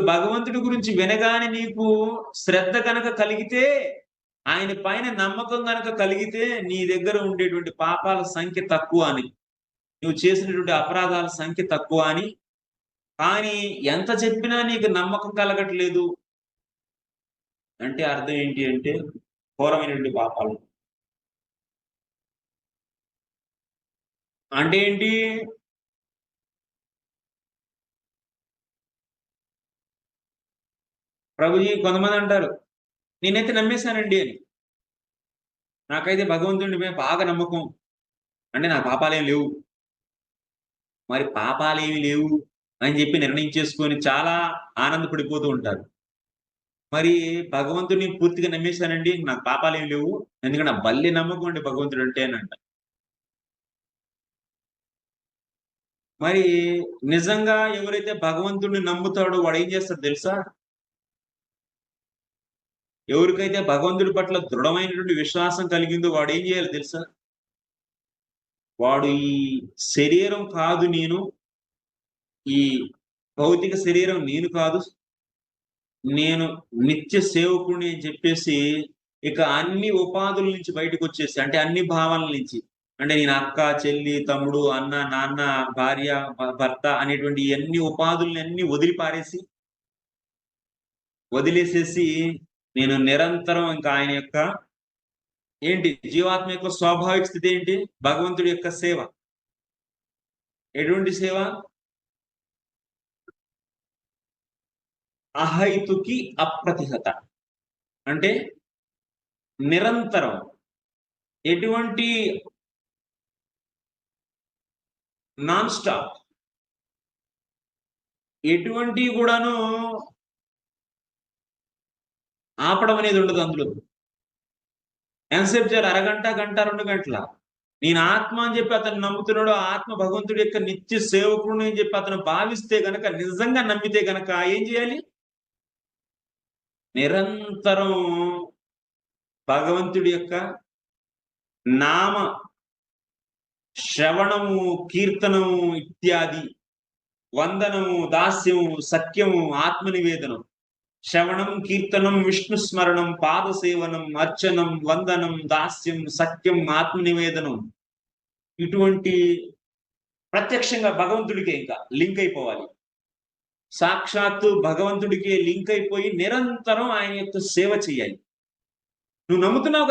భగవంతుడి గురించి వినగానే నీకు శ్రద్ధ గనక కలిగితే, ఆయన పైన నమ్మకం గనక కలిగితే, నీ దగ్గర ఉండేటువంటి పాపాల సంఖ్య తక్కువ అని. నువ్వు చేసినటువంటి అపరాధాల సంఖ్య తక్కువ అని. కానీ ఎంత చెప్పినా నీకు నమ్మకం కలగట్లేదు అంటే అర్థం ఏంటి అంటే, ఘోరమైనటువంటి పాపాలు. అంటే ఏంటి? ప్రభుజీ కొంతమందంటారు, నేనైతే నమ్మేసానండి అని. నాకైతే భగవంతుడి మీద బాగా నమ్మకం. అంటే నా పాపాలేమి లేవు. మరి పాపాలేమి లేవు అని చెప్పి నిర్ణయించేసుకొని చాలా ఆనందపడిపోతూ ఉంటారు. మరి భగవంతుడిని పూర్తిగా నమ్మేసానండి. నాకు పాపాలేమి లేవు. ఎందుకంటే నాకు భలే నమ్మకం అండి భగవంతుడంటే అనంట. మరి నిజంగా ఎవరైతే భగవంతుడిని నమ్ముతాడో వాడేం చేస్తాడో తెలుసా? ఎవరికైతే భగవంతుడి పట్ల దృఢమైనటువంటి విశ్వాసం కలిగిందో వాడేం చేయాలో తెలుసా? వాడు ఈ శరీరం కాదు నేను. ఈ భౌతిక శరీరం నేను కాదు. నేను నిత్య సేవకుడిని అని చెప్పేసి, ఇక అన్ని ఉపాధుల నుంచి బయటకొచ్చేసి, అంటే అన్ని భావనల నుంచి. అంటే నేను అక్క, చెల్లి, తమ్ముడు, అన్న, నాన్న, భార్య, భర్త అనేటువంటి ఈ అన్ని ఉపాధులనన్నీ వదిలేసేసి నేను నిరంతరం ఇంకా ఆయన యొక్క ఏంటి జీవాత్మ యొక్క స్వాభావిక స్థితి ఏంటి? భగవంతుడి యొక్క సేవ. ఎటువంటి సేవ? అహైతుకి అప్రతిహత. అంటే నిరంతరం ఎటువంటి నాన్ స్టాప్ ఎటువంటియి గూడాను ఆపడం అనేది ఉండదు అందులో. ఎంతసేపు చేయాలి? అరగంట, గంట, 2 గంటల. నేను ఆత్మ అని చెప్పి అతను నమ్ముతున్నాడు. ఆ ఆత్మ భగవంతుడి యొక్క నిత్య సేవకుడిని అని చెప్పి అతను భావిస్తే గనక, నిజంగా నమ్మితే గనక ఏం చేయాలి? నిరంతరం భగవంతుడి యొక్క నామ శ్రవణము, కీర్తనము ఇత్యాది, వందనము, దాస్యము, సఖ్యము, ఆత్మనివేదనం. శ్రవణం, కీర్తనం, విష్ణు స్మరణం, పాదసేవనం, అర్చనం, వందనం, దాస్యం, సఖ్యం, ఆత్మనివేదనం. ఇటువంటి ప్రత్యక్షంగా భగవంతుడికే ఇంకా లింక్ అయిపోవాలి. సాక్షాత్తు భగవంతుడికే లింక్ అయిపోయి నిరంతరం ఆయన యొక్క సేవ చేయాలి. నువ్వు నమ్ముతున్నావు